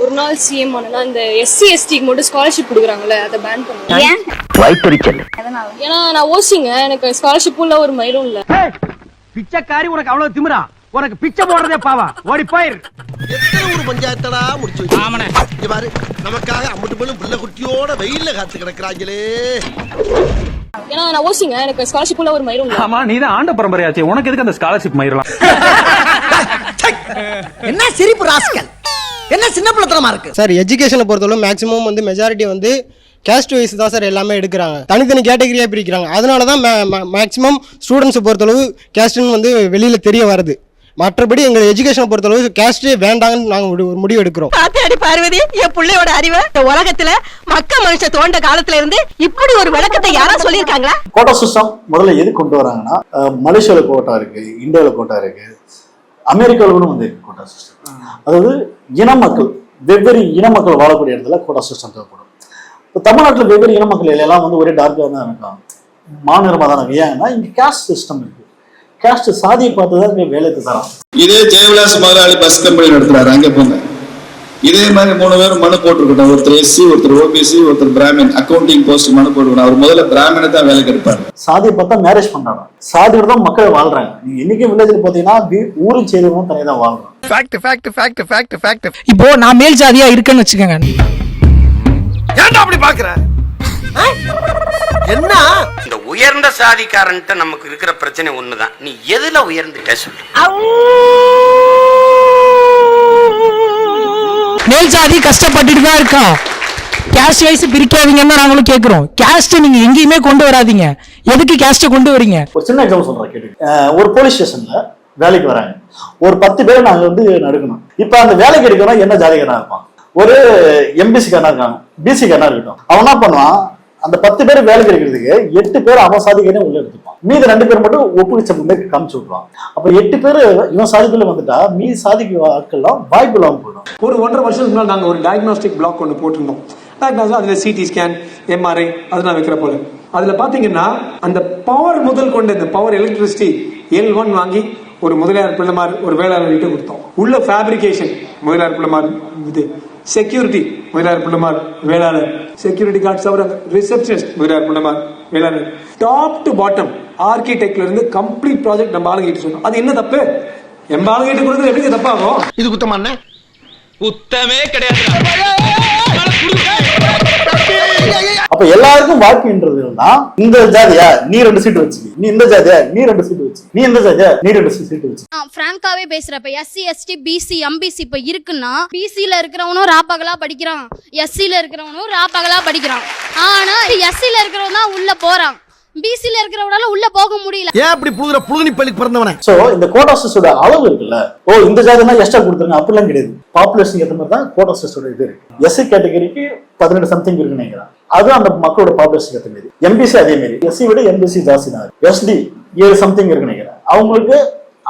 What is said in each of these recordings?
ஒரு நாள் சிஎம் ஆனா இந்த எஸ்சி எஸ்டிக்கு மட்டும் ஸ்காலர்ஷிப் கொடுக்குறாங்கல்ல, அதை பேன் பண்ணுங்க. ஏன்னா நான் ஓசிங்க, எனக்கு ஸ்காலர்ஷிப்பும் இல்ல ஒரு மயிரும் இல்ல. பிச்சைக்காரி உனக்கு அவ்வளவு திமிரா? உனக்கு பிச்சை போடுறதே பாவா, ஓடி போயிரு. எத்தனை ஒரு பஞ்சாயத்தடா முடிச்சு வச்சு. ஆமாண்ணே. இங்க பாரு, நமக்காக அம்பட்டு பெண்ணும் பிள்ளை குட்டியோட வெயில்ல காத்து கிடக்குறாங்களே. ஏன்னா நான் ஓசிங்க, எனக்கு ஸ்காலர்ஷிப் இல்ல ஒரு மயிரும் இல்ல. ஆமா, நீதான் ஆண்ட பரம்பரையாச்சே, உனக்கு எதுக்கு அந்த ஸ்காலர்ஷிப் மயிரலாம்? என்ன சிரிப்பு ராஸ்கல், என்ன சின்ன பிள்ளைத்தனமா இருக்கு சார். எஜுகேஷனை பொறுத்தவரை மேக்ஸிமம் வந்து மெஜாரிட்டி வந்து கேஸ்ட் வைஸ் தான் சார் எல்லாமே எடுக்கிறாங்க, தனித்தனி கேட்டகரியாக பிரிக்கிறாங்க. அதனால தான் மேக்ஸிமம் ஸ்டூடெண்ட்ஸை பொறுத்தளவு கேஸ்ட்னு வந்து வெளியில் தெரிய வருது. மற்றபடி எங்கள் எஜுகேஷனை பொறுத்தளவு கேஸ்டே வேண்டாங்கன்னு நாங்கள் ஒரு முடிவு எடுக்கிறோம். பாத்தியாடி பார்வதி, என் பிள்ளையோட அறிவை உலகத்துல மக்க மனுஷ தோண்ட காலத்துல இருந்து இப்படி ஒரு விளக்கத்தை யாரா சொல்லியிருக்காங்களா? கோட்டா சிஸ்டம் முதல்ல எது கொண்டு வராங்கன்னா, மலேசியால கோட்டா இருக்கு, இந்தியாவில் கோட்டா இருக்கு, அமெரிக்காவில் கூட வந்து இருக்கு கோட்டா சிஸ்டம். அதாவது இன மக்கள், வெவ்வேறு இன மக்கள் வாழக்கூடிய இடத்துல கோட்டா சிஸ்டம் தேவைப்படும். இப்போ தமிழ்நாட்டில் வெவ்வேறு இன மக்கள் எல்லாம் வந்து ஒரே டார்க்காக தான் இருக்காங்க, மாநிலமாக தான் இருக்கு. ஏன்னா இங்கே கேஸ்ட் சிஸ்டம் இருக்கு, கேஸ்ட் சாதியை பார்த்து தான் இங்கே வேலைக்கு தரோம். இதே ஜெயவிலாஸ் முதலாளி பஸ் கம்பெனி நடத்துறாரு, அங்கே போங்க. இதே மாதிரி 3 பேரும் மனு போட்டிருக்கணும். ஒருத்தர் எஸ்சி, ஒருத்தர் ஓபிசி, ஒருத்தர் பிராமின். அக்கௌண்டிங் போஸ்ட் மனு போட்டுக்கணும். அவர் முதல்ல பிராமினை தான் வேலைக்கு எடுப்பாரு. சாதியை பார்த்தா மேரேஜ் பண்றாங்க, சாதியோட தான் மக்கள் வாழ்றாங்க. நீங்க என்னைக்கு வில்லேஜில் பார்த்தீங்கன்னா ஊரும் செய்தவங்க தனியாக தான் வாழ்றாங்க. இப்போ நான் மேல் ஜாதியா இருக்கேன்னு வச்சுக்கோங்க, ஏன்டா அப்படி பாக்குற? என்ன இந்த உயர்ந்த சாதிக்காரன்ட்ட நமக்கு இருக்கிற பிரச்சனை ஒண்ணுதான், நீ எதுல உயர்ந்துட்ட சொல்லு. மேல் ஜாதி கஷ்டப்பட்டுட்டு தான் இருக்கோம். கேஸ்ட் வைஸ் பிரிக்காதீங்கன்னு நாங்களும் கேட்கிறோம். கேஸ்ட் நீங்க எங்கேயுமே கொண்டு வராதீங்க. எதுக்கு கேஸ்ட் கொண்டு வரீங்க? ஒரு சின்ன எக்ஸாம்பிள் சொல்றேன் கேட்டு. ஒரு போலீஸ் ஸ்டேஷன்ல வேலைக்கு வராங்க, ஒரு 10 பேரை நாங்க வந்து எடுக்கணும். இப்ப அந்த வேலைக்கு எடுக்கணும் என்ன ஜாதிக்காரனா இருப்பான்? ஒரு எம்பிசி காரனா இருக்காங்க, பிசி காரனா இருக்கட்டும். அவன் என்ன பண்ணுவான், அந்த 10 பேர் வேலைக்கு எடுக்கிறதுக்கு 8 பேர் அவன் சாதிக்காரனே உள்ள எடுத்துப்பான். மீதி 2 பேர் மட்டும் ஒப்புவிச்ச காமிச்சு விட்டுருவான். அப்ப 8 பேர் இவன் சாதிக்குள்ள வந்துட்டா மீதி சாதிக்கு ஆட்கள்லாம் வாய்ப்பு இல்லாம போயிடும். ஒரு 1.5 வருஷத்துக்கு முன்னாடி நாங்க ஒரு டயக்னாஸ்டிக் பிளாக் ஒன்று போட்டிருந்தோம். அதுல சிடி ஸ்கேன், எம்ஆர்ஐ அதெல்லாம் வைக்கிற போல. அதுல பாத்தீங்கன்னா அந்த பவர் முதல் கொண்ட இந்த பவர் எலக்ட்ரிசிட்டி L1 வாங்கி ஒரு முதலியார் பிள்ளைமார் ஒரு வேளாளர் கிட்ட கொடுத்தோம். உள்ள ஃபேப்ரிகேஷன் முதலியார் பிள்ளைமார், இது security Mudaliar Pillaimar Vellalar, security guards அவர் receptionist Mudaliar Pillaimar Vellalar, top to bottom ஆர்கிடெக்ட்ல இருந்து கம்ப்ளீட் ப்ராஜெக்ட் நம்ம ஆளுங்கிட்டு சொன்னோம். அது என்ன தப்பு? எம்ப ஆளுங்கிட்ட கொடுக்குறது எப்படி தப்பாகும்? இது குத்தமா? குத்தமே கிடையாது. அப்ப எல்லாருக்கும் வாய்ப்புன்றதுன்னா, இந்த ஜாதியா நீ 2 சீட்டு வச்சுக்க, நீ இந்த ஜாதியா நீ 2 சீட்டு வச்சு, நீ இந்த ஜாதியா நீ 2 சீட்டு வச்சு. பிராங்காவே பேசுறப்ப எஸ்சி எஸ்டி பிசி எம்பிசி இப்ப இருக்குன்னா, பிசில இருக்கிறவனும் ராப்பகலா படிக்கிறான், எஸ்சில இருக்கிறவனும் ராப்பகலா படிக்கிறான். ஆனா எஸ்சில இருக்கிறவன் தான் உள்ள போறான், பிசில இருக்கிறவனால உள்ள போக முடியல. ஏன் அப்படி புழுகுனி பள்ளிக்கு பிறந்தவனே? சோ இந்த கோட்டா சிஸ்டோட அளவு இருக்குல்ல, இந்த ஜாதினா எக்ஸ்ட்ரா கொடுத்துருங்க அப்படிலாம் கிடையாது. பாப்புலேஷன் ஏற்ற மாதிரி தான் கோட்டா சிஸ்டோட இது இருக்கு. எஸ்சி கேட்டகரிக்கு 18 சம்திங் இருக்குன்னு நினைக்கிறேன், அது அந்த மக்களோட பாப்புலேஷன் ஏற்ற மாதிரி. எம்பிசி அதே மாதிரி, எஸ்சி விட எம்பிசி ஜாஸ்தி தான். எஸ்டி 7 சம்திங் இருக்குன்னு நினைக்கிறேன், அவங்களுக்கு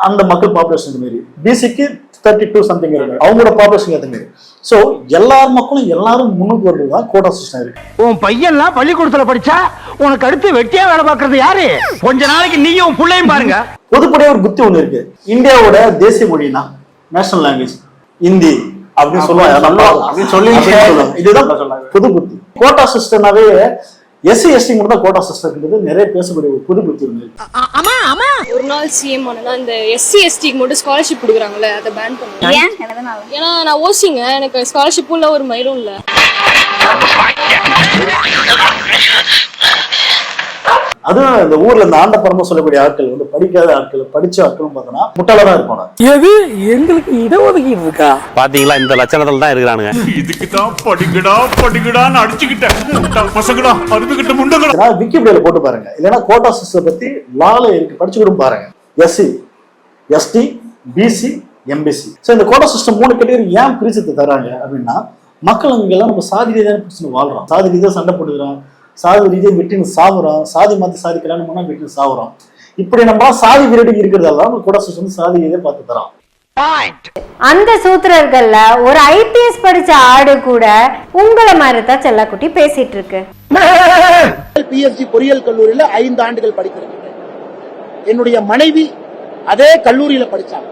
அந்த மக்கள் பாப்புலேஷன் ஏற்ற மாதிரி. பிசிக்கு 32 சம்திங் இருக்கு, அவங்களோட பாப்புலேஷன் ஏற்ற மாதிரி. சோ எல்லார் மக்களும் எல்லாரும் முன்னுக்கு வருவது தான் கோட்டா சிஸ்டம் இருக்கு. உன் பையன்லாம் பள்ளிக்கூடத்துல படிச்சா உனக்கு அடுத்து வெட்டியா வேலை பார்க்கறது யாரு? கொஞ்ச நாளைக்கு நீயும் பிள்ளையும் பாருங்க. பொதுப்படையா ஒரு புத்தி ஒண்ணு இருக்கு, இந்தியாவோட தேசிய மொழினா நேஷனல் லாங்குவேஜ் இந்தி அப்படின்னு சொல்லுவாங்க. இதுதான் புது புத்தி. கோட்டா சிஸ்டம்னாவே எஸ்சி எஸ்டி மட்டும் தான் கோட்டா சிஸ்டம் நிறைய பேசக்கூடிய ஒரு புது புத்தி ஒண்ணு இருக்கு. ஒரு நாள் சிஎம் ஆனா இந்த எஸ்சி எஸ்டிக்கு மட்டும் ஸ்காலர்ஷிப் கொடுக்குறாங்கல்ல, அதை பேன் பண்ணுங்க. ஏன்னா நான் ஓசிங்க, எனக்கு ஸ்காலர்ஷிப்பும் இல்ல ஒரு மயிரும் இல்ல. அதுவும் இந்த ஊர்ல இந்த ஆண்ட பரம சொல்லக்கூடிய ஆட்கள் வந்து படிக்காத ஆட்கள், படிச்ச ஆட்களும் பார்த்தோன்னா முட்டாளதான் இருப்பாங்க. எது எங்களுக்கு இடஒதுக்கீடு இருக்கா? பாத்தீங்களா, இந்த லட்சணத்துல தான் இருக்கிறானுங்க. இதுக்கு தான் படிக்கடான்னு அடிச்சுக்கிட்டேன் பசங்கடா, அறுத்துக்கிட்ட முண்டங்கடா. விக்கிபீடியால போட்டு பாருங்க, இல்லைன்னா கோட்டா சிஸ்டம் பத்தி லால இருக்கு, படிச்சுக்கிட்டு பாருங்க. SC ST BC MBC. So இந்த கோட்டா சிஸ்டம் 3 கேட்டகரி ஏன் பிரிச்சு தராங்க அப்படின்னா, மக்கள் அங்க எல்லாம் நம்ம சாதி ரீதியான பிரச்சனை வாழ்றோம், சாதி ரீதியா சண்டை போட்டுக்கிறோம், சாதி ரீதியை வெட்டின்னு சாவுறோம், சாதி மாத்தி சாதி கல்யாணம் பண்ணா வெட்டின்னு சாவுறோம். இப்படி நம்ம சாதி விரடி இருக்கிறதால கூட சிஸ்டம் சாதி ரீதியை பார்த்து தரோம். அந்த சூத்திரர்கள்ல ஒரு ஐபிஎஸ் படிச்ச ஆடு கூட உங்களை மாதிரி தான் செல்லக்குட்டி பேசிட்டு இருக்கு. பிஎஸ்சி பொறியியல் கல்லூரியில 5 ஆண்டுகள் படித்திருக்கிறேன். என்னுடைய மனைவி அதே கல்லூரியில படிச்சாங்க.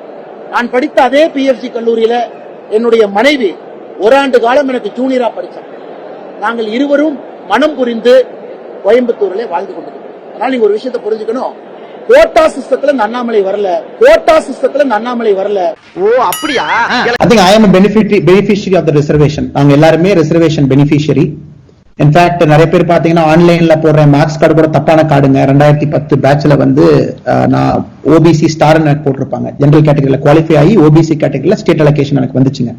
நான் படித்த அதே பிஎஸ்சி கல்லூரியில என்னுடைய மனைவி ஒரு ஆண்டு காலம் எனக்கு ஜூனியரா படிச்சாங்க. நாங்கள் இருவரும் மனம் புரிந்து கோயம்புத்தூர்ல வாழ்ந்து கொண்டிருக்கிறோம். அதனால நீங்க ஒரு விஷயத்தை புரிஞ்சுக்கணும், கோட்டா சிஸ்டத்துல இந்த அண்ணாமலை வரல, கோட்டா சிஸ்டத்துல இந்த அண்ணாமலை வரல. ஓ அப்படியா? I think I am a beneficiary of the reservation. நாங்க எல்லாருமே reservation beneficiary. இன்ஃபேக்ட் நிறைய பேர் பாத்தீங்கன்னா ஆன்லைன்ல போடுற மார்க்ஸ் கார்டு கூட தப்பான கார்டுங்க. 2010 பேட்ச்ல வந்து நான் ஓபிசி ஸ்டார் எனக்கு போட்டிருப்பாங்க. ஜெனரல் கேட்டகரியில குவாலிஃபை ஆகி ஓபிசி கேட்டகரியில ஸ்டேட் அலோகேஷன் எனக்கு வந்துச்சுங்க.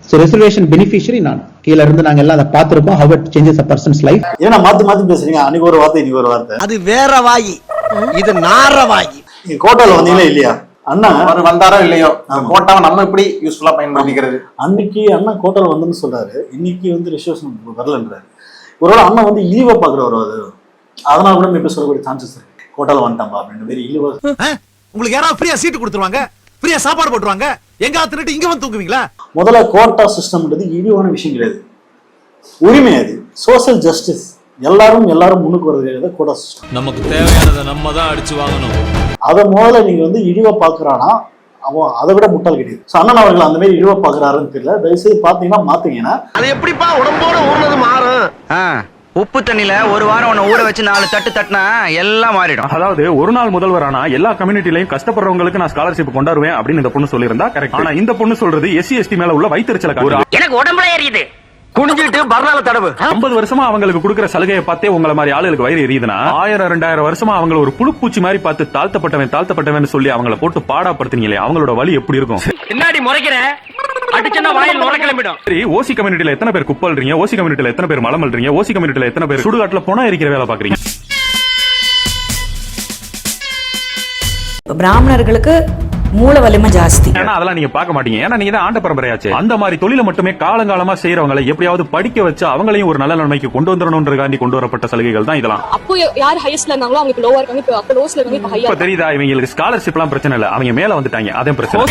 So ரிசர்வேஷன் பெனிஃபிஷியரி நான். கீழ இருந்து நாங்க எல்லாம் அதை பார்த்திருக்கோம். how it changes a person's life. ஏன்னா மாத்தி பேசுறீங்க, அன்னைக்கு ஒரு வார்த்தை இன்னைக்கு ஒரு வார்த்தை. அது வேற வாயி, இது நார வாயி. நீங்க கோட்டால வந்தீங்களா இல்லையா? அண்ணா வந்தாரோ இல்லையோ, கோட்டாவை நம்ம எப்படி யூஸ்ஃபுல்லா பயன்படுத்திக்கிறது? அன்னைக்கு அண்ணா கோட்டால வந்துன்னு சொல்றாரு, இன்னைக்கு வந்து ரிசர்வேஷன் வரலன்றாரு. ஒருவேளை அண்ணா வந்து இழிவா பாக்குறவரோ, அது அதனால கூட மேபி சொல்லக்கூடிய சான்சஸ் இருக்கு. கோட்டால வந்துட்டாம்பா அப்படின்னு பேர் இழிவா. உங்களுக்கு யாராவது ஃப்ரீயா சீட்டு கொடுத்துருவாங்க, ஃப்ரீயா சாப்பாடு போட்டுருவாங்க, எங்க தின்னுட்டு இங்க வந்து தூங்குவீங்களா? முதல்ல கோட்டா சிஸ்டம்ன்றது இழிவான விஷயம் கிடையாது, உரிமை. அது சோசியல் ஜஸ்டிஸ். எல்லாரும் முன்னுக்கு வருது கோட்டா சிஸ்டம். நமக்கு தேவையானதை நம்ம தான் அடிச்சு வாங்கணும். அதை முதல்ல நீங்க வந்து இழிவா பாக்குறானா, அவன் அதை விட முட்டாள் கிடையாது. அண்ணன் அவர்கள் அந்த மாதிரி இழிவா பாக்குறாருன்னு தெரியல. தயவுசெய்து பாத்தீங்கன்னா மாத்தீங்கன்னா அது எப்படிப்பா உடம்போட ஊர்னது மாறும்? உப்பு தண்ணியில ஒரு வாரம் உன்னை ஊற வச்சு 4 தட்டு தட்டினா எல்லாம் மாறிடும். அதாவது ஒரு நாள் முதல்வரானா எல்லா கம்யூனிட்டிலையும் கஷ்டப்படுறவங்களுக்கு நான் ஸ்காலர்ஷிப் கொண்டாடுவேன் அப்படின்னு இந்த பொண்ணு சொல்லியிருந்தா கரெக்ட். ஆனா இந்த பொண்ணு சொல்றது எஸ்சி எஸ்டி மேல உள்ள வைத்தறிச்சல காட்டுது. எனக்கு உடம்புல ஏறியுது, குனிஞ்சிட்டு பர்னால தடவு. 50 வருஷமா அவங்களுக்கு கொடுக்குற சலுகையை பார்த்தே உங்களை மாதிரி ஆளுகளுக்கு வயிறு எரியுதுன்னா 1000-2000 வருஷமா அவங்கள ஒரு புழுப்பூச்சி மாதிரி பார்த்து தாழ்த்தப்பட்டவன் சொல்லி அவங்கள போட்டு பாடாப்படுத்துனீங்களே, அவங்களோட வலி எப்படி இருக்கும்? பின்னாடி முறைக்கிற அடிச்சனா வாயில் நுர கிளம்பிடும். சரி, ஓசி கம்யூனிட்டில எத்தனை பேர் குப்பல்றீங்க, ஓசி கம்யூனிட்டில எத்தனை பேர் மலம் அள்ளுறீங்க, ஓசி கம்யூனிட்டில எத்தனை பேர் சுடுகாட்டுல போனா இருக்கிற வேலை பாக்குறீங்க? பிராமணர்களுக்கு மூல வலிமை ஜாஸ்தி. ஏன்னா அதெல்லாம் நீங்க பார்க்க மாட்டீங்க, ஏன்னா நீங்க தான் ஆண்ட பரம்பரையாச்சு. அந்த மாதிரி தொழிலை மட்டுமே காலங்காலமா செய்யறவங்களை எப்படியாவது படிக்க வச்சு அவங்களையும் ஒரு நல்ல நிலைமைக்கு கொண்டு வந்துடணும்ன்றகாண்டி கொண்டு வரப்பட்ட சலுகைகள் தான் இதெல்லாம். அப்போ யார் ஹையஸ்ட்ல இருந்தாங்களோ அவங்களுக்கு லோவா இருக்காங்க, இப்போ அப்போ லோஸ்ல இருக்காங்க, இப்போ ஹையா. இப்ப தெரியுதா, இவங்களுக்கு ஸ்காலர்ஷிப் எல்லாம் பிரச்சனை இல்ல, அவங்க மேல வந்துட்டாங்க, அதே பிரச்சனை.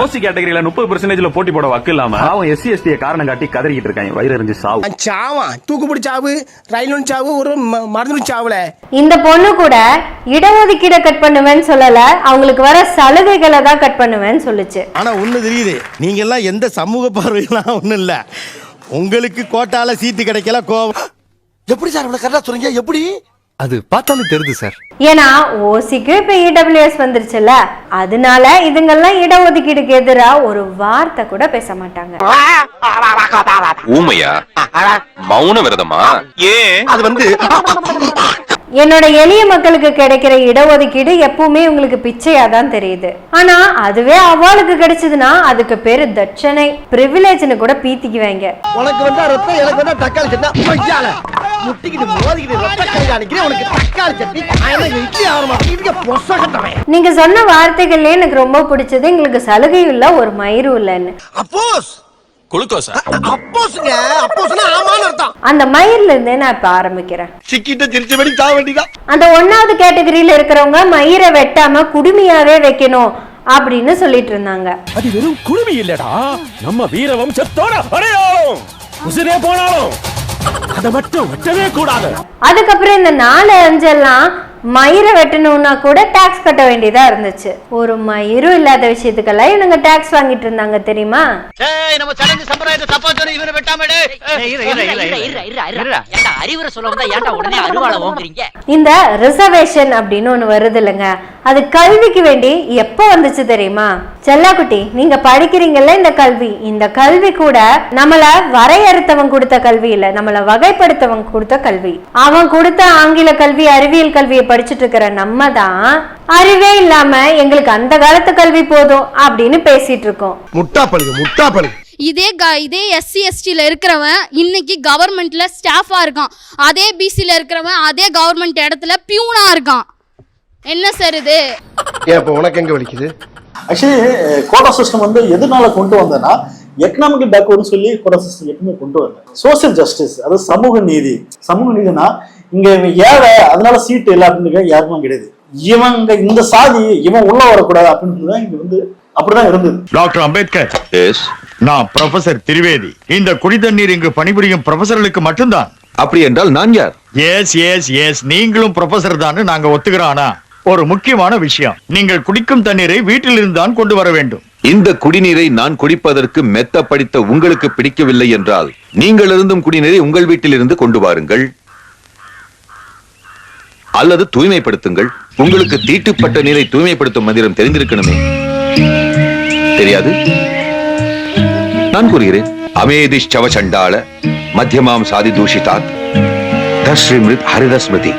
ஓசி கேட்டகரியில 30% போட்டி போட வக்கு இல்லாம அவன் எஸ்சி எஸ்டியை காரணம் காட்டி கதறிக்கிட்டு இருக்காங்க. வயிறு எரிஞ்சு சாவு, சாவா, தூக்குப்பிடி சாவு, ரயிலும் சாவு, ஒரு மருந்து சாவுல. இந்த பொண்ணு கூட இடஒதுக்கீட கட் பண்ணுவேன்னு சொல்லல, அவங்களுக்கு வர சலுகைகளை தான் கட் பண்ணுவேன்னு சொல்லுச்சு. ஆனா ஒண்ணு தெரியுது, நீங்க எல்லாம் எந்த சமூக பார்வையெல்லாம் ஒண்ணும் இல்ல, உங்களுக்கு கோட்டால சீட்டு கிடைக்கல கோவம். எப்படி சார் இவ்வளவு கரெக்டா சொல்றீங்க? எப்படி? அது பார்த்தாலே தெரியுது சார். ஏன்னா ஓசிக்கு இப்ப இடபிள்யூஎஸ் வந்துருச்சுல்ல, அதனால இதுங்கெல்லாம் இடஒதுக்கீடுக்கு எதிரா ஒரு வார்த்தை கூட பேச மாட்டாங்க. ஊமையா? மௌன விரதமா? ஏன்? அது வந்து என்னோட எளிய மக்களுக்கு கிடைக்கிற இடஒதுக்கீடு எப்பவுமே உங்களுக்கு பிச்சையா தான் தெரியுது. ஆனா அதுவே அவளுக்கு கிடைச்சதுன்னா அதுக்கு பேரு தட்சணை, பிரிவிலேஜ்னு கூட பீத்திக்குவாங்க. உனக்கு வந்தா ரத்தம், எனக்கு வந்தா தக்காளி சட்னி. ஐயால முட்டிக்கிட்டு மோதிக்கிட்டு ரத்த கை காணிக்கிறேன், உனக்கு தக்காளி சட்னி இட்லி ஆக மாட்டேங்குது. நீங்க சொன்ன வார்த்தைகள்ல எனக்கு ரொம்ப பிடிச்சது, எங்களுக்கு சலுகை இல்ல, ஒரு மயிரும் இல்லன்னு. அப்போஸ் குளுக்கோஸா? அப்போஸ்ங்க, அப்போஸ்னா ஆமான்னு அர்த்தம். அந்த மயிர்ல இருந்தே நான் இப்ப ஆரம்பிக்கிறேன். சிக்கிட்ட திருச்சபடி தா வேண்டிதான். அந்த 1வது கேட்டகரியில இருக்கிறவங்க மயிரை வெட்டாம குடுமியாவே வைக்கணும் அப்படின்னு சொல்லிட்டு இருந்தாங்க. அது வெறும் குடுமி இல்லடா, நம்ம வீர வம்சத்தோட அடையாளம். உசுரே போனாலும் அத மட்டும் வெட்டவே கூடாது. அதுக்கப்புறம் இந்த 4-5 எல்லாம் மயிரை வெட்டணும்னா கூட டாக்ஸ் கட்ட வேண்டியதா இருந்துச்சு. ஒரு மயிரும் இல்லாத விஷயத்துக்கெல்லாம் இவங்க டாக்ஸ் வாங்கிட்டு இருந்தாங்க தெரியுமா? நம்ம சடங்கு சம்பிரதாயத்தை தப்பா சொன்ன இவனை வெட்டாமடே. ஏன்டா அறிவுரை சொல்ல வந்தா ஏன்டா உடனே அருவாளை ஓங்குறீங்க? இந்த ரிசர்வேஷன் அப்படின்னு ஒண்ணு வருது இல்லைங்க, அது கல்விக்கு வேண்டி எப்ப வந்துச்சு தெரியுமா? செல்லாக்குட்டி, நீங்க படிக்கிறீங்கல்ல இந்த கல்வி கூட நம்மள வரையறுத்தவன் கொடுத்த கல்வி இல்ல, நம்மள வகைப்படுத்தவன் கொடுத்த கல்வி. அவன் கொடுத்த ஆங்கில கல்வி, அறிவியல் கல்வியை படிச்சுட்டு இருக்கிற நம்ம தான் அறிவே இல்லாம எங்களுக்கு அந்த காலத்து கல்வி போதும் அப்படின்னு பேசிட்டு இருக்கோம். முட்டாப்பழுகு. இதே எஸ்சி எஸ்டில இருக்கிறவன் இன்னைக்கு கவர்மெண்ட்ல ஸ்டாஃபா இருக்கான், அதே பிசில இருக்கிறவன் அதே கவர்மெண்ட் இடத்துல பியூனா இருக்கான். என்ன சார் இது? இப்ப உனக்கு எங்க வலிக்குது? ஆக்சுவலி கோட்டா சிஸ்டம் வந்து எதனால கொண்டு வந்தேன்னா, எக்கனாமிக்கல் பேக்வர்டு சொல்லி கோட்டா சிஸ்டம் எப்பவுமே கொண்டு வரல. சோசியல் ஜஸ்டிஸ், அது சமூக நீதி. சமூக நீதினா இங்க ஏழை அதனால சீட்டு எல்லாருக்கும் யாருக்கும் கிடையாது. இவங்க இந்த சாதி இவன் உள்ள வரக்கூடாது அப்படின்னு இங்க வந்து அப்படிதான் இருந்தது. டாக்டர் அம்பேத்கர், நான் ப்ரொஃபசர் திரிவேதி. இந்த குடிதண்ணீர் இங்கு பணிபுரியும் ப்ரொஃபசர்களுக்கு மட்டும்தான். அப்படி என்றால் நான் யார்? எஸ் நீங்களும் ப்ரொஃபசர் தான் நாங்க ஒத்துக்கிறோம். ஆனா ஒரு முக்கியமான விஷயம், நீங்கள் குடிக்கும் தண்ணீரை வீட்டிலிருந்து தான் கொண்டு வர வேண்டும். இந்த குடிநீரை நான் குடிப்பதற்கு மெத்த படித்த உங்களுக்கு பிடிக்கவில்லை என்றால் நீங்கள் இருந்தும் குடிநீரை உங்கள் வீட்டிலிருந்து கொண்டு வாருங்கள் அல்லது தூய்மைப்படுத்துங்கள். உங்களுக்கு தீட்டுப்பட்ட நீரை தூய்மைப்படுத்தும் மந்திரம் தெரிந்திருக்கணுமே, தெரியாது? நான் கூறுகிறேன், அமேதிஷ்சவ சண்டாள மத்தியமாம் சாதி தூஷிதாத் தஸ்ரீமிருத் ஹரிதஸ்மதி.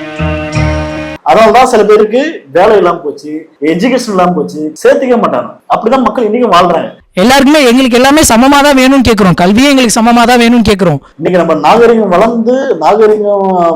அதனாலதான் சில பேருக்கு வேலை இல்லாம போச்சு, எஜுகேஷன் இல்லாம போச்சு, சேர்த்துக்க மாட்டாங்க. அப்படிதான் மக்கள் இன்னைக்கு வாழ்றாங்க. எல்லாருக்குமே எங்களுக்கு எல்லாமே சமமா தான் வேணும்னு கேக்குறோம். கல்வியே எங்களுக்கு சமமா தான் வேணும்னு கேக்குறோம். இன்னைக்கு நம்ம நாகரிகம்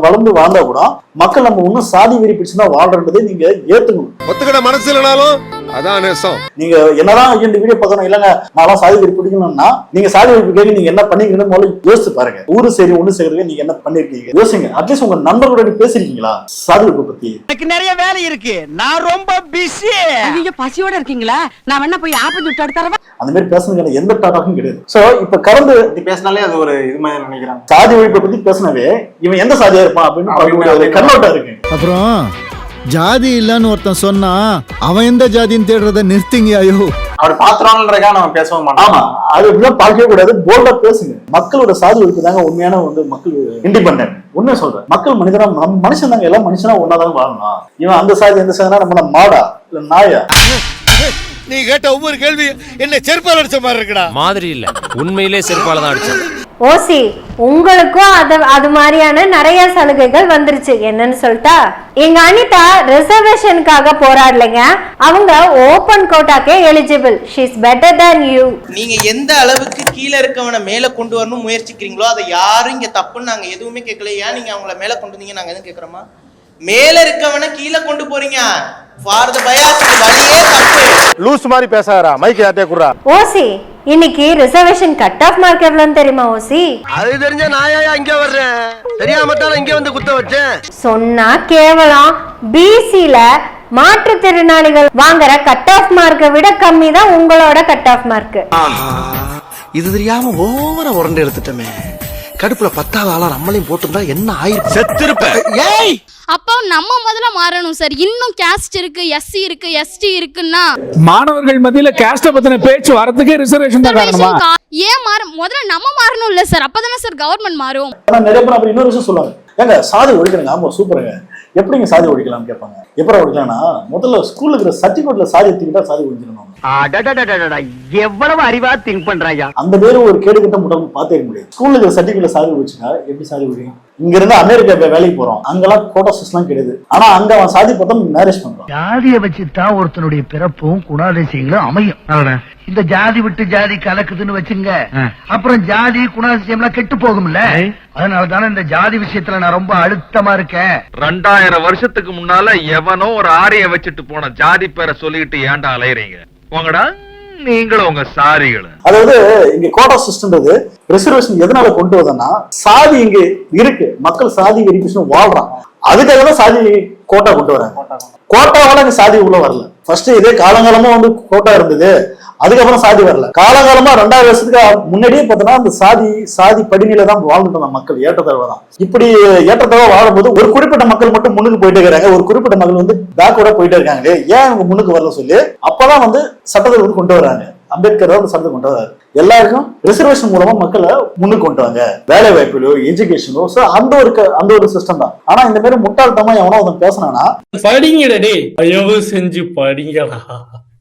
வளர்ந்து வாழ்ந்தா கூட மக்கள் நம்ம இன்னும் சாதி வெறி பிடிச்சுதான் வாழ்றதை நீங்க ஏத்துக்கணும். ஒத்துக்கிட மனசு இல்லைனாலும் அதான் நேசம். நீங்க என்னதான் இந்த வீடியோ பார்க்கணும் இல்லங்க நான் சாதி வெறி பிடிக்கணும்னா நீங்க சாதி வெறி பிடிக்க நீங்க என்ன பண்ணீங்கன்னு முதல்ல யோசிச்சு பாருங்க. ஊரு சரி ஒண்ணு சேர்க்கறதுக்கு நீங்க என்ன பண்ணிருக்கீங்க யோசிங்க. அட்லீஸ்ட் உங்க நண்பர்களோட பேசிருக்கீங்களா சாதி வெறி பத்தி? எனக்கு நிறைய வேலை இருக்கு, நான் ரொம்ப பிஸி. நீங்க பசியோட இருக்கீங்களா? நான் வேணா போய் ஆப்பிள் ஜூஸ் எடுத்து தரவா? அந்த மாதிரி பேசுறதுக்கான எந்த டாட்டாக்கும் கிடையாது. சோ இப்ப கடந்து பேசினாலே அது ஒரு இது மாதிரி நினைக்கிறாங்க. சாதி ஒழிப்பை பத்தி பேசினவே இவன் எந்த சாதியா இருப்பான் அப்படின்னு கண்ணோட்டம் இருக்கு. அப்புறம் ஜாதி இல்லன்னு ஒருத்தன் சொன்னா அவன் எந்த ஜாதின்னு தேடுறத நிறுத்திங்க. ஐயோ அவர் பாத்திரம்ன்றதுக்காக நம்ம பேசவும் மாட்டோம். ஆமா, அது இப்படிதான் பார்க்கவே கூடாது. போல்டா பேசுங்க. மக்களோட சாதி ஒழிப்பு தாங்க உண்மையான மக்கள் இண்டிபெண்டன்ட். உண்மை சொல்றேன், மக்கள் மனிதனா நம்ம மனுஷன் தாங்க, எல்லாம் மனுஷனா ஒன்னாதான் வாழணும். இவன் அந்த சாதி எந்த சாதினா நம்ம மாடா இல்ல நாயா? நீ கேட்ட ஒவ்வொரு கேள்வி என்ன செருப்பால் அடிச்ச மாதிரி இருக்குடா. மாதிரி இல்ல, உண்மையிலே செருப்பால தான் அடிச்சேன். ஓசி, உங்களுக்கும் அது மாதிரியான நிறைய சலுகைகள் வந்துருச்சு. என்னன்னு சொல்லிட்டா, எங்க அனிதா ரிசர்வேஷனுக்காக போராடலைங்க. அவங்க ஓபன் கோட்டாக்கே eligible. She is better than you. நீங்க எந்த அளவுக்கு கீழே இருக்கவனை மேல கொண்டு வரணும் முயற்சிக்கிறீங்களோ அதை யாரும் இங்க தப்புன்னு நாங்க எதுவுமே கேட்கல. ஏன் நீங்க அவங்கள மேல கொண்டு வந்தீங்க நாங்க எதுவும் கேட்கறோமா? மேல இருக்கவனை கீழே கொண்டு போறீங்க. ஃபார் தி பயாஸ் வழியே தப்பு. லூஸ் மாதிரி பேசாதடா, மைக் யார்ட்டே குடுறா. ஓசி, இன்னைக்கு ரிசர்வேஷன் கட் ஆஃப் மார்க் எவ்வளவுன்னு தெரியுமா ஓசி? அது தெரிஞ்ச நாயா இங்க வர்றேன், தெரியாம தான் இங்க வந்து குத்த வச்சேன். சொன்னா கேவலம். பிசில மாற்றுத்திறனாளிகள் வாங்குற கட் ஆஃப் மார்க்கை விட கம்மி தான் உங்களோட கட் ஆஃப் மார்க். இது தெரியாம ஓவரா உரண்டு எடுத்துட்டமே. கடுப்புல 10வது ஆளா நம்மளையும் போட்டுருந்தா என்ன ஆயிரும், செத்திருப்ப. ஏய், அப்போ நம்ம முதல்ல மாறணும் சார். இன்னும் கேஸ்ட் இருக்கு, எஸ்சி இருக்கு, எஸ்டி இருக்குன்னா மாணவர்கள் மத்தியில கேஸ்ட பத்தின பேச்சு வரதுக்கே ரிசர்வேஷன் தான் காரணமா? ஏன் முதல்ல நம்ம மாறணும் இல்ல சார்? அப்பதானே சார் கவர்மெண்ட் மாறும். ஆனா நிறைய பேர் அப்படி இன்னொரு விஷயம் சொல்லுவாங்க, ஏங்க சாதி ஒழிக்கிறேங்க. ஆமா சூப்பருங்க, எப்படிங்க சாதி ஒழிக்கலாம்னு கேட்பாங்க. எப்படி ஒழிக்கலாம்னா முதல்ல ஸ்கூல்ல இருக்கிற சர்டிபிகேட்ல சாதி எடுத்துக்கிட்டா சாதி ஒழிச்சிடணும். எவ்வளவு அறிவா திங்க் பண்றாயா? அந்த பேரு ஒரு கேடு கிட்ட முடம் பார்த்தே முடியாது. ஸ்கூல்ல இருக்கிற சர்டிபிகேட்ல சாதி ஒழிச்சுனா எப்படி சாதி ஒழியும்? இங்க இருந்து அமெரிக்கா வேலைக்கு போறோம், அங்கெல்லாம் கோட்டா சிஸ்டம் கிடையாது. ஆனா அங்க அவன் சாதி பார்த்தா மேரேஜ் பண்றான். ஜாதியை வச்சுதான் ஒருத்தனுடைய பிறப்பும் குணாதிசயங்களும் அமையும். இந்த ஜாதி விட்டு ஜாதி கலக்குதுன்னு வச்சுங்க, அப்புறம் ஜாதி குணாதிசயம் எல்லாம் கெட்டு போகும்ல. அதனாலதானே இந்த ஜாதி விஷயத்துல நான் ரொம்ப அழுத்தமா இருக்கேன். 2000 வருஷத்துக்கு முன்னால எவனோ ஒரு ஆரிய வச்சுட்டு போன ஜாதி பேரை சொல்லிட்டு ஏன்டா அலையறீங்க? போங்கடா நீங்களும் உங்க சாரிகளும். அதாவது இங்க கோட்டா சிஸ்டம்ன்றது ரிசர்வேஷன் எதனால கொண்டு வந்தோம்னா, சாதி இங்க இருக்கு, மக்கள் சாதி வெரிஃபிகேஷன் வாழ்றான், அதுக்காக தான் சாதி கோட்டா கொண்டு வராங்க. கோட்டாவால இங்க சாதி உள்ள வரல. ஃபர்ஸ்ட் இதே காலங்காலமா கோட்டா இருந்தது, அதுக்கப்புறம் சாதி வரல. காலகாலமா 2000 வருஷத்துக்கு முன்னாடியே பார்த்தோம்னா அந்த சாதி படிநிலை தான் வாழ்ந்துட்டு வந்த மக்கள் ஏற்றத்தாழ்வு தான். இப்படி ஏற்றத்தாழ்வா வாழும்போது ஒரு குறிப்பிட்ட மக்கள் மட்டும் முன்னுக்கு போயிட்டே இருக்காங்க, ஒரு குறிப்பிட்ட மக்கள் பேக்வர்டா போயிட்டே இருக்காங்க. ஏன் இவங்க முன்னுக்கு வரல சொல்லி அப்பதான் சட்டத்தை கொண்டு வராங்க. அம்பேத்கர் தான் சட்டத்தை கொண்டு வராரு. எல்லாருக்கும் ரிசர்வேஷன் மூலமா மக்களை முன்னுக்கு கொண்டு வாங்க, வேலை வாய்ப்புலோ எஜுகேஷனோ. அந்த ஒரு சிஸ்டம் தான். ஆனா இந்த மாதிரி முட்டாள்தமா எவனோ அவன் பேசினானா, படிங்கடே தயவு செஞ்சு படிங்களா,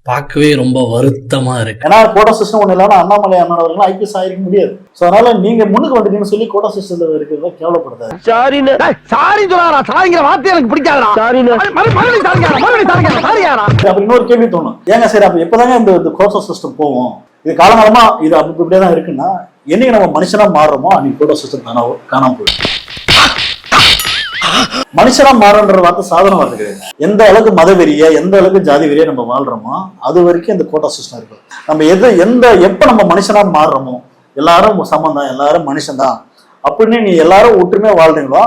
பார்க்கவே ரொம்ப வருத்தமா இருக்கு. ஏன்னா கோட்டா சிஸ்டம் ஒண்ணு இல்லாம அண்ணாமலை அண்ணாவர்கள் ஐபிஎஸ் ஆயிருக்க முடியாது. சோ அதனால நீங்க முன்னுக்கு வந்துட்டீங்கன்னு சொல்லி கோட்டா சிஸ்டத்துல இருக்கிறத கேவலப்படுது. சாரின்னு சாரி சொல்லாரா, சாரிங்கிற வார்த்தை எனக்கு பிடிக்காதடா. சாரின்னு மறுபடியும் சாரியாரா. அப்ப இன்னொரு கேள்வி தோணும், ஏங்க சரி அப்ப எப்பதாங்க இந்த கோட்டா சிஸ்டம் போவோம்? இது காலகாலமா இது அப்படி இப்படியே தான் இருக்குன்னா, என்னைக்கு நம்ம மனுஷனா மாறுறோமோ அன்னைக்கு கோட்டா சிஸ்டம் காணாம போயிடும். மனுஷனா மாறன்ற வார்த்தை சாதாரண வார்த்தை கிடையாது. எந்த அளவுக்கு மதவெறிய, எந்த அளவுக்கு ஜாதி வெறிய நம்ம வாழ்றோமோ அது வரைக்கும் இந்த கோட்டா சிஸ்டம் இருக்கு. நம்ம எப்ப நம்ம மனுஷனா மாறுறோமோ, எல்லாரும் சமம், எல்லாரும் மனுஷன் தான் அப்படின்னு நீ எல்லாரும் ஒற்றுமையா வாழ்றீங்களோ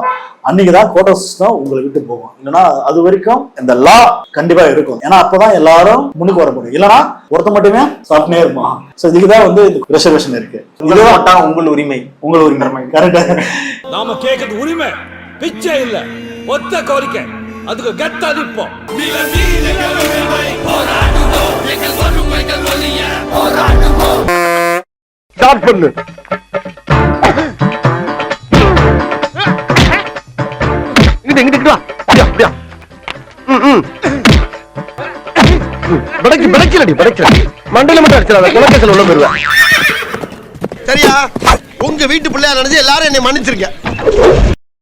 அன்னைக்குதான் கோட்டா சிஸ்டம் உங்களை விட்டு போகும். இல்லைன்னா அது வரைக்கும் இந்த லா கண்டிப்பா இருக்கும். ஏன்னா அப்பதான் எல்லாரும் முன்னுக்கு வர முடியும். இல்லைன்னா ஒருத்த மட்டுமே சாப்பிட்டே இருப்பான். இதுதான் ரிசர்வேஷன் இருக்கு. இதுதான் உங்கள் உரிமை. கரெக்டா நாம கேக்குறது உரிமை, பிச்சை இல்ல, ஒத்த கோரிக்கை. அதுக்கு கெத்தாது இப்போ ஸ்டார்ட் பண்ணு. இங்கிட்டு வா. அப்படியா படைக்கலடி மண்டையில மட்டும் அடிச்சிடாத, குலக்கேசல் உள்ள போயிருவேன். சரியா? உங்க வீட்டு பிள்ளையா நினைச்சு எல்லாரும் என்னை மன்னிச்சிருக்க.